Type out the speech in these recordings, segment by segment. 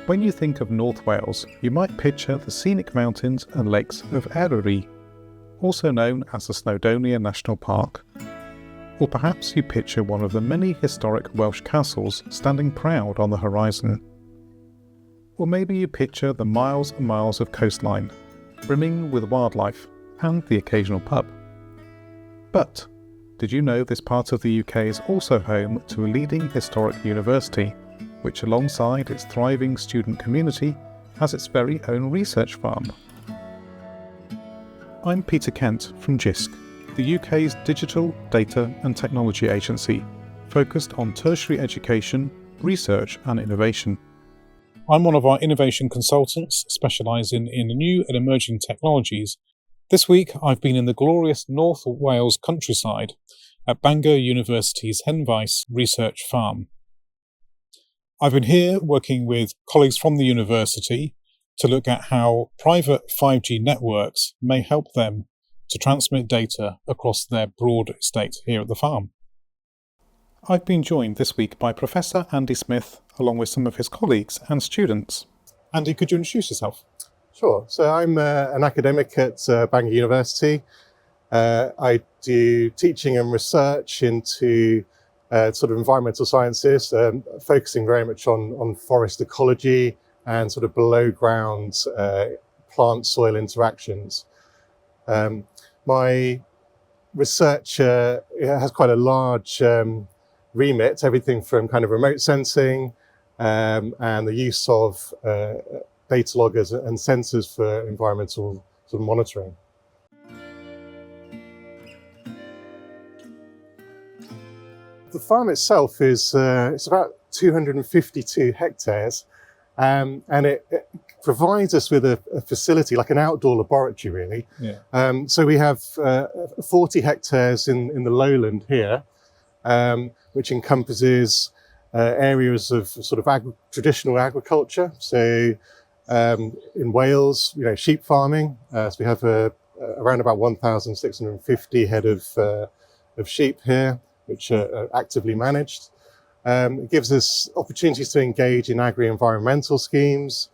When you think of North Wales, you might picture the scenic mountains and lakes of Eryri, also known as the Snowdonia National Park. Or perhaps you picture one of the many historic Welsh castles standing proud on the horizon. Or maybe you picture the miles and miles of coastline, brimming with wildlife and the occasional pub. But did you know this part of the UK is also home to a leading historic university, which alongside its thriving student community has its very own research farm? I'm Peter Kent from Jisc, the UK's digital, data and technology agency, focused on tertiary education, research and innovation. I'm one of our innovation consultants specialising in new and emerging technologies. This week I've been in the glorious North Wales countryside at Bangor University's Henfaes research farm. I've been here working with colleagues from the university to look at how private 5G networks may help them to transmit data across their broad estate here at the farm. I've been joined this week by Professor Andy Smith, along with some of his colleagues and students. Andy, could you introduce yourself? Sure. So I'm an academic at Bangor University. I do teaching and research into sort of environmental sciences, focusing very much on forest ecology and sort of below ground plant-soil interactions. My research has quite a large remit, everything from kind of remote sensing and the use of data loggers and sensors for environmental sort of monitoring. The farm itself is it's about 252 hectares, and it provides us with a facility, like an outdoor laboratory, really. Yeah. So we have 40 hectares in the lowland here, which encompasses areas of sort of traditional agriculture. So in Wales, sheep farming. So we have around about 1,650 head of sheep here, which are actively managed. It gives us opportunities to engage in agri-environmental schemes,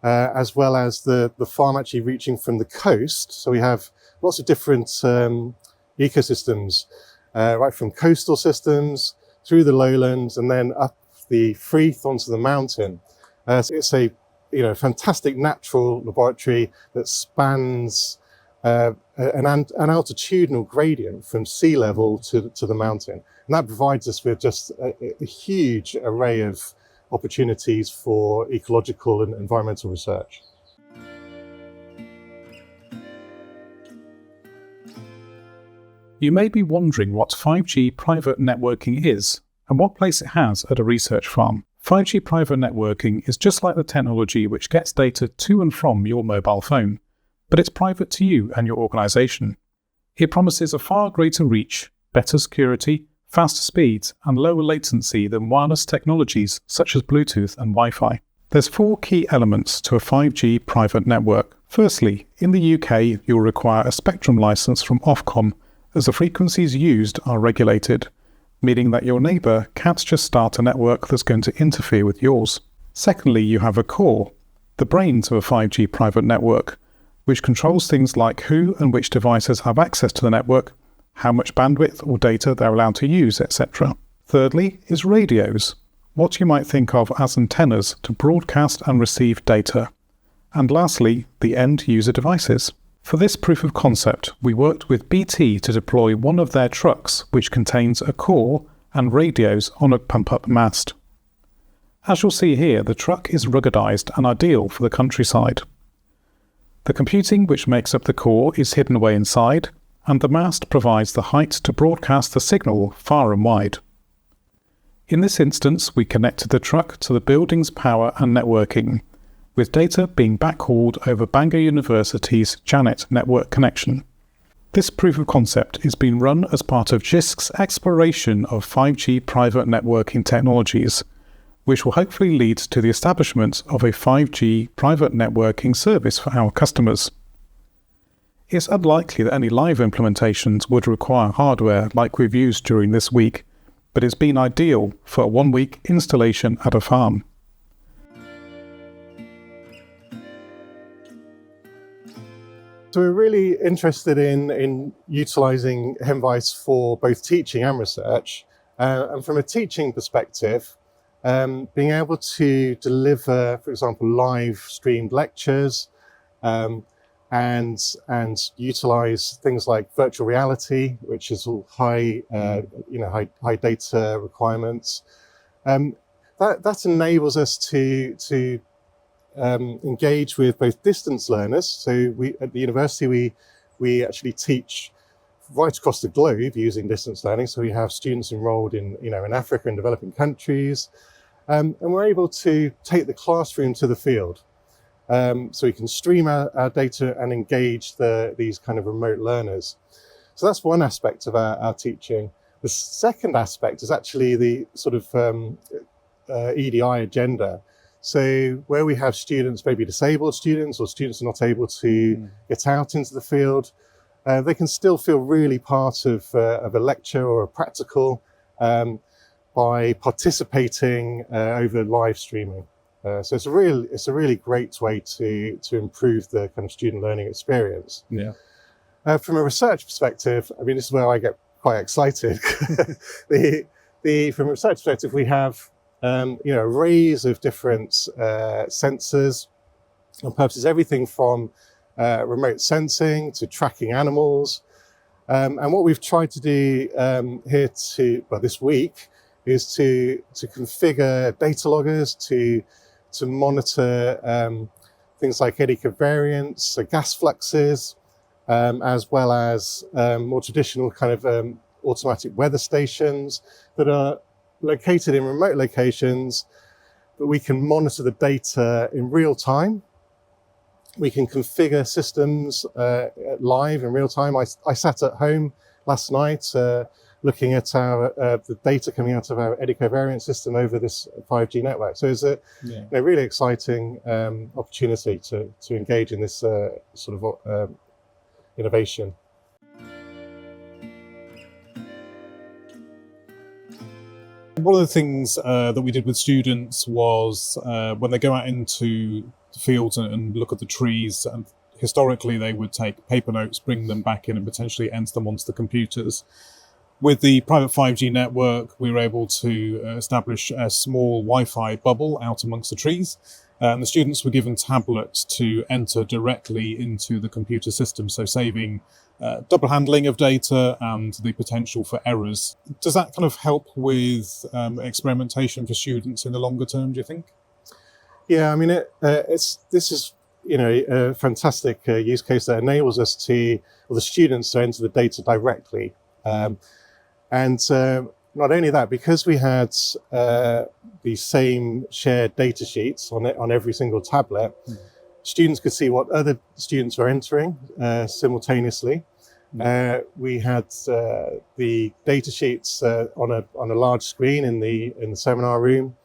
as well as the farm actually reaching from the coast. So we have lots of different ecosystems, right from coastal systems through the lowlands and then up the Frith onto the mountain. So it's a fantastic natural laboratory that spans an altitudinal gradient from sea level to the mountain. And that provides us with just a huge array of opportunities for ecological and environmental research. You may be wondering what 5G private networking is and what place it has at a research farm. 5G private networking is just like the technology which gets data to and from your mobile phone, but it's private to you and your organisation. It promises a far greater reach, better security, faster speeds and lower latency than wireless technologies such as Bluetooth and Wi-Fi. There's 4 key elements to a 5G private network. Firstly, in the UK you'll require a spectrum licence from Ofcom as the frequencies used are regulated, meaning that your neighbour can't just start a network that's going to interfere with yours. Secondly, you have a core, the brains of a 5G private network, which controls things like who and which devices have access to the network, how much bandwidth or data they're allowed to use, etc. Thirdly is radios, what you might think of as antennas to broadcast and receive data. And lastly, the end user devices. For this proof of concept, we worked with BT to deploy one of their trucks which contains a core and radios on a pump-up mast. As you'll see here, the truck is ruggedized and ideal for the countryside. The computing which makes up the core is hidden away inside, and the mast provides the height to broadcast the signal far and wide. In this instance, we connected the truck to the building's power and networking, with data being backhauled over Bangor University's Janet network connection. This proof of concept is being run as part of Jisc's exploration of 5G private networking technologies, which will hopefully lead to the establishment of a 5G private networking service for our customers. It's unlikely that any live implementations would require hardware like we've used during this week, but it's been ideal for a 1-week installation at a farm. So we're really interested in utilising Henfaes for both teaching and research. And from a teaching perspective, being able to deliver, for example, live streamed lectures, and utilise things like virtual reality, which is all high data requirements. That enables us to engage with both distance learners. So we at the university we actually teach right across the globe using distance learning. So we have students enrolled in Africa and developing countries, and we're able to take the classroom to the field. So we can stream our data and engage these kind of remote learners. So that's one aspect of our teaching. The second aspect is actually the sort of EDI agenda. So where we have students, maybe disabled students or students who are not able to get out into the field, they can still feel really part of a lecture or a practical by participating over live streaming. So it's a really great way to improve the kind of student learning experience. Yeah. From a research perspective, I mean, this is where I get quite excited. From a research perspective, we have arrays of different sensors and purposes, everything from remote sensing to tracking animals. And what we've tried to do here this week is to configure data loggers to monitor things like eddy covariance, so gas fluxes, as well as more traditional kind of automatic weather stations that are located in remote locations, but we can monitor the data in real time. We can configure systems live in real time. I sat at home last night looking at the data coming out of our eddy covariance system over this 5G network. So it's a really exciting opportunity to engage in this sort of innovation. One of the things that we did with students was when they go out into the fields and look at the trees, and historically they would take paper notes, bring them back in and potentially enter them onto the computers. With the private 5G network, we were able to establish a small Wi-Fi bubble out amongst the trees, and the students were given tablets to enter directly into the computer system, so saving double handling of data and the potential for errors. Does that kind of help with experimentation for students in the longer term, do you think? Yeah, I mean, this is a fantastic use case that enables us the students to enter the data directly. And not only that, because we had the same shared data sheets on every single tablet, students could see what other students were entering simultaneously. We had the data sheets on a large screen in the seminar room,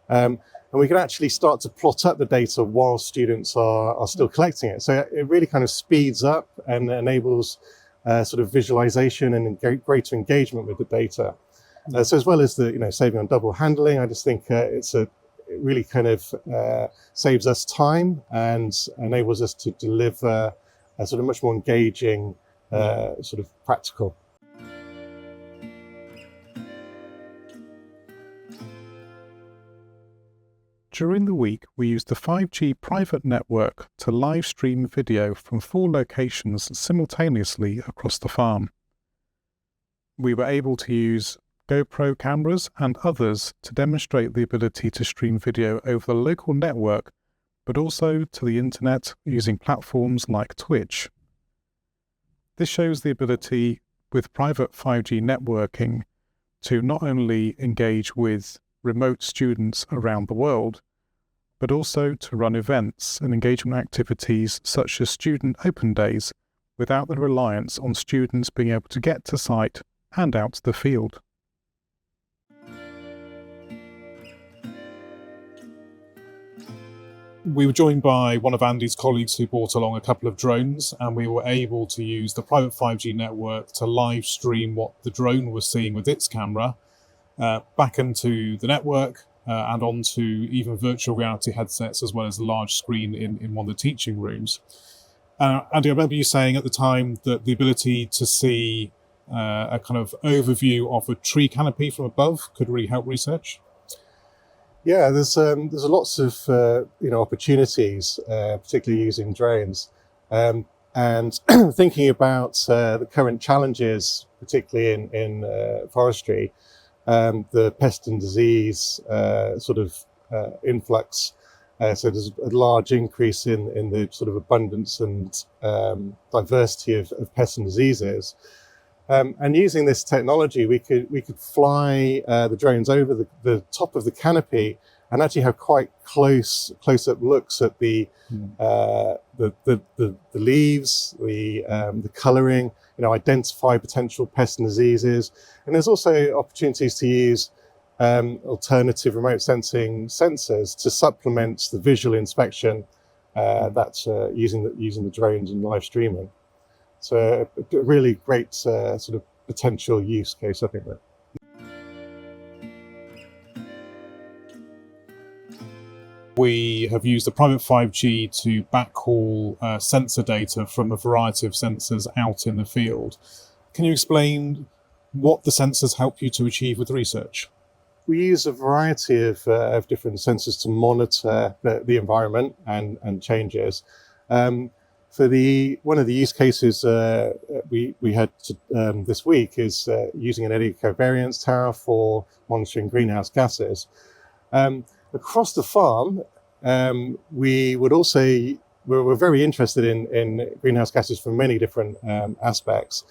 and we can actually start to plot up the data while students are still collecting it. So it really kind of speeds up and enables sort of visualization and greater engagement with the data. So as well as the saving on double handling, I just think it really kind of saves us time and enables us to deliver a sort of much more engaging sort of practical. During the week, we used the 5G private network to live stream video from 4 locations simultaneously across the farm. We were able to use GoPro cameras and others to demonstrate the ability to stream video over the local network, but also to the internet using platforms like Twitch. This shows the ability with private 5G networking to not only engage with remote students around the world, but also to run events and engagement activities such as student open days without the reliance on students being able to get to site and out to the field. We were joined by one of Andy's colleagues who brought along a couple of drones, and we were able to use the private 5G network to live stream what the drone was seeing with its camera back into the network and onto even virtual reality headsets, as well as the large screen in one of the teaching rooms. Andy, I remember you saying at the time that the ability to see a kind of overview of a tree canopy from above could really help research. Yeah, there's lots of opportunities, particularly using drones, and thinking about the current challenges, particularly in forestry, the pest and disease influx. So there's a large increase in the sort of abundance and diversity of pests and diseases. And using this technology, we could fly the drones over the top of the canopy and actually have quite close-up looks at the leaves, the colouring, identify potential pests and diseases. And there's also opportunities to use alternative remote sensing sensors to supplement the visual inspection that's using the drones and live streaming. So a really great sort of potential use case, I think. We have used the private 5G to backhaul sensor data from a variety of sensors out in the field. Can you explain what the sensors help you to achieve with research? We use a variety of different sensors to monitor the environment and changes. For one of the use cases we had this week is using an eddy covariance tower for monitoring greenhouse gases. Across the farm, we're very interested in greenhouse gases from many different aspects.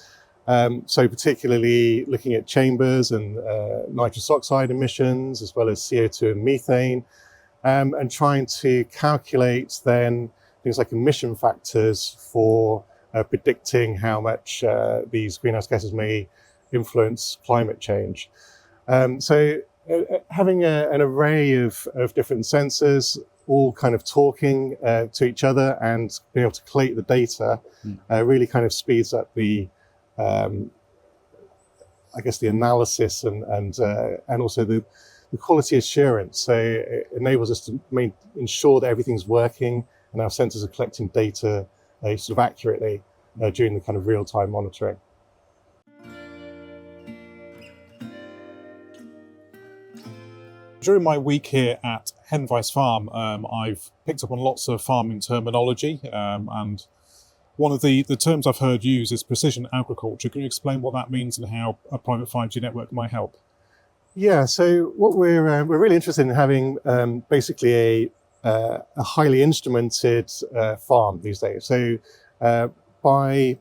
So particularly looking at chambers and nitrous oxide emissions, as well as CO2 and methane, and trying to calculate then things like emission factors for predicting how much these greenhouse gases may influence climate change. Having an array of different sensors, all kind of talking to each other and being able to collate the data really kind of speeds up the analysis and also the quality assurance. So it enables us to ensure that everything's working and our sensors are collecting data sort of accurately during the kind of real-time monitoring. During my week here at Henfaes Farm, I've picked up on lots of farming terminology, and one of the terms I've heard used is precision agriculture. Can you explain what that means and how a private 5G network might help? Yeah, so what we're really interested in having basically a highly instrumented farm these days. So by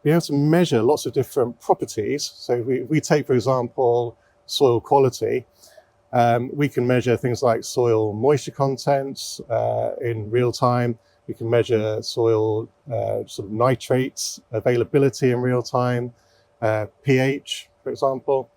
being able to measure lots of different properties, so we take, for example, soil quality. We can measure things like soil moisture content in real time. We can measure soil sort of nitrates availability in real time, pH, for example.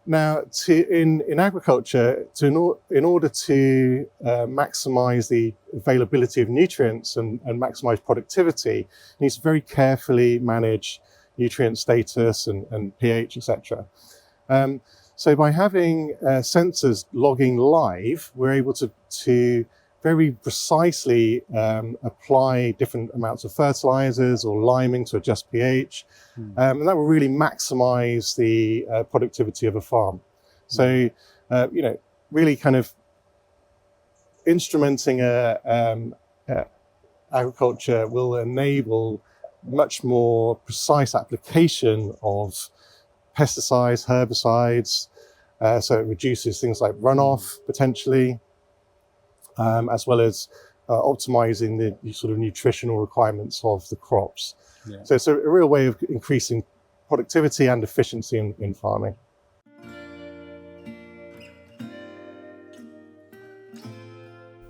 Now, in agriculture, in order to maximize the availability of nutrients and maximize productivity, you need to very carefully manage nutrient status and pH, etc. So by having sensors logging live, we're able to very precisely apply different amounts of fertilizers or liming to adjust pH. And that will really maximize the productivity of a farm. So, really kind of instrumenting agriculture will enable much more precise application of pesticides, herbicides, so it reduces things like runoff potentially, as well as optimizing the sort of nutritional requirements of the crops. Yeah. So it's a real way of increasing productivity and efficiency in farming.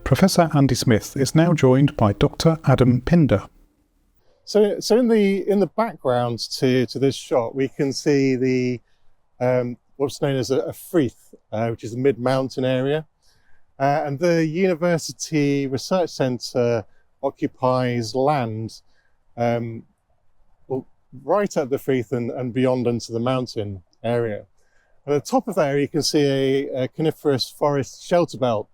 Professor Andy Smith is now joined by Dr. Adam Pinder. So in the background to this shot, we can see the what's known as a frith, which is a mid-mountain area. And the University Research Centre occupies land right at the frith and beyond into the mountain area. At the top of that area, you can see a coniferous forest shelter belt,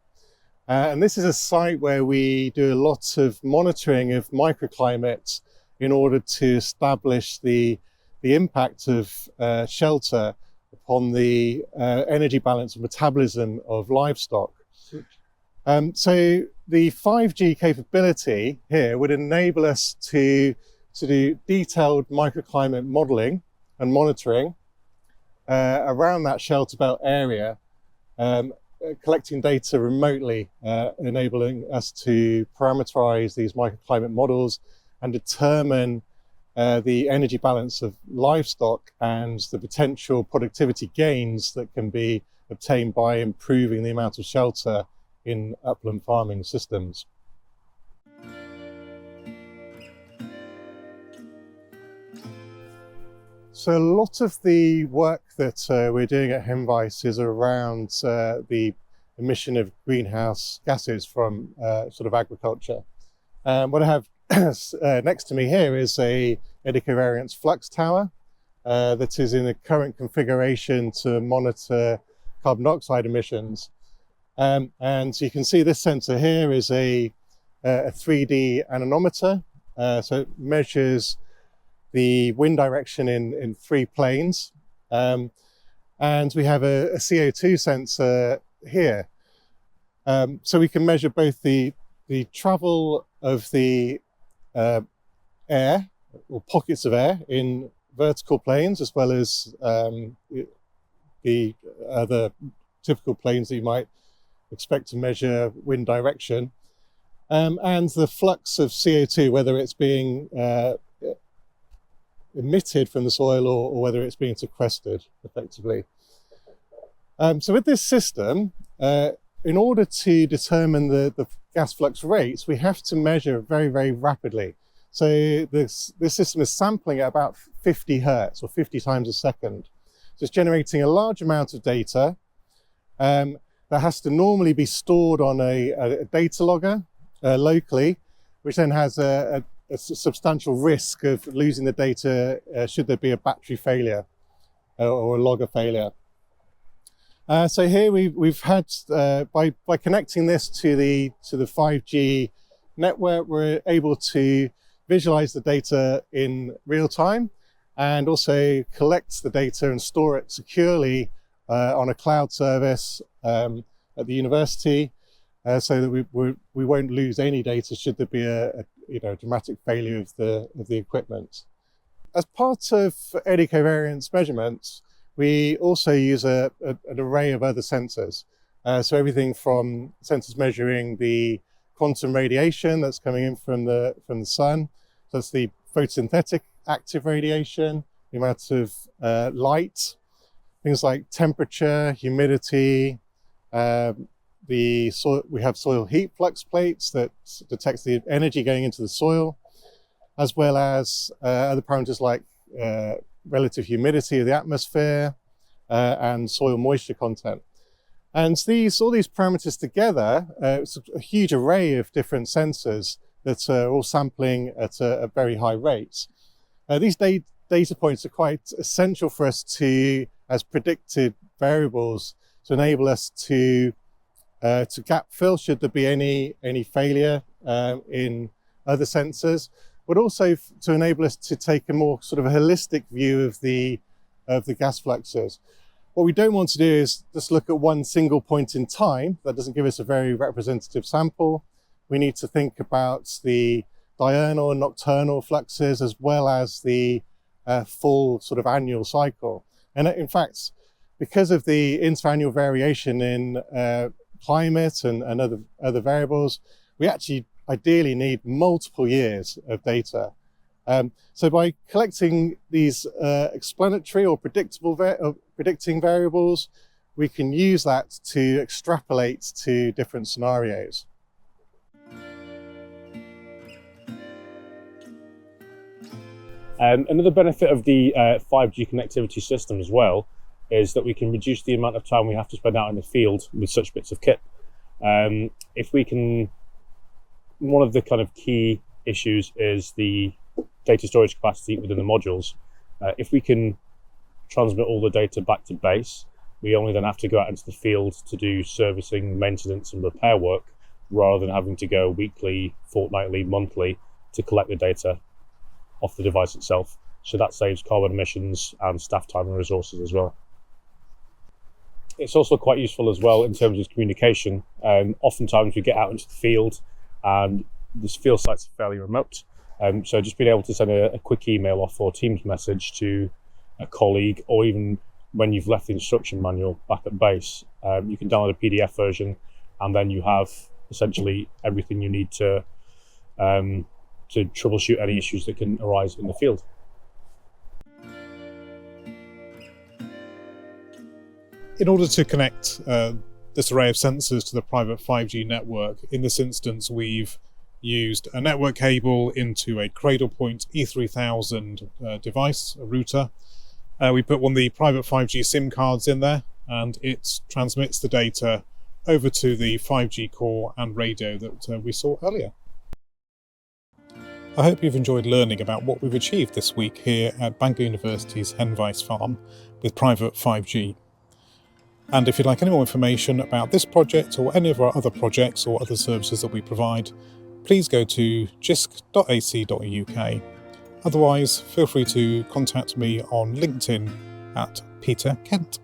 And this is a site where we do a lot of monitoring of microclimates in order to establish the impact of shelter upon the energy balance and metabolism of livestock. So the 5G capability here would enable us to do detailed microclimate modeling and monitoring around that shelter belt area, collecting data remotely, enabling us to parameterize these microclimate models and determine the energy balance of livestock and the potential productivity gains that can be obtained by improving the amount of shelter in upland farming systems. So a lot of the work that we're doing at Henfaes is around the emission of greenhouse gases from sort of agriculture. What I have next to me here is a eddy-covariance flux tower that is in the current configuration to monitor carbon dioxide emissions. And you can see this sensor here is a 3D anemometer, so it measures the wind direction in 3 planes. And we have a CO2 sensor here. So we can measure both the travel of the air or pockets of air in vertical planes, as well as the other typical planes that you might expect to measure wind direction, and the flux of CO2, whether it's being emitted from the soil or whether it's being sequestered effectively. So with this system, in order to determine the gas flux rates, we have to measure very, very rapidly. So this system is sampling at about 50 hertz or 50 times a second. So it's generating a large amount of data that has to normally be stored on a data logger locally, which then has a substantial risk of losing the data should there be a battery failure or a logger failure. So here we've had, by connecting this to the 5G network, we're able to visualize the data in real time and also collect the data and store it securely on a cloud service at the university, so that we won't lose any data should there be a dramatic failure of the equipment. As part of eddy covariance measurements, we also use an array of other sensors. So everything from sensors measuring the quantum radiation that's coming in from the sun. So that's the photosynthetic active radiation, the amount of light, things like temperature, humidity. We have soil heat flux plates that detects the energy going into the soil, as well as other parameters like relative humidity of the atmosphere and soil moisture content. And all these parameters together, it's a huge array of different sensors that are all sampling at a very high rate. These data points are quite essential for us to, as predicted variables, to enable us to gap fill should there be any failure in other sensors, but also to enable us to take a more sort of a holistic view of the gas fluxes. What we don't want to do is just look at one single point in time. That doesn't give us a very representative sample. We need to think about the diurnal and nocturnal fluxes as well as the full sort of annual cycle. And in fact, because of the interannual variation in climate and other variables, we actually ideally need multiple years of data. So by collecting these explanatory or predicting variables, we can use that to extrapolate to different scenarios. Another benefit of the 5G connectivity system as well is that we can reduce the amount of time we have to spend out in the field with such bits of kit. One of the kind of key issues is the data storage capacity within the modules. If we can transmit all the data back to base, we only then have to go out into the field to do servicing, maintenance and repair work rather than having to go weekly, fortnightly, monthly to collect the data off the device itself. So that saves carbon emissions and staff time and resources as well. It's also quite useful as well in terms of communication. Oftentimes we get out into the field and this field sites are fairly remote. So just being able to send a quick email off or Teams message to a colleague, or even when you've left the instruction manual back at base, you can download a PDF version, and then you have essentially everything you need to troubleshoot any issues that can arise in the field. In order to connect this array of sensors to the private 5G network, in this instance we've used a network cable into a Cradlepoint E3000 device, a router. We put one of the private 5G SIM cards in there, and it transmits the data over to the 5G core and radio that we saw earlier. I hope you've enjoyed learning about what we've achieved this week here at Bangor University's Henfaes farm with private 5G. And if you'd like any more information about this project or any of our other projects or other services that we provide, please go to jisc.ac.uk. Otherwise, feel free to contact me on LinkedIn at Peter Kent.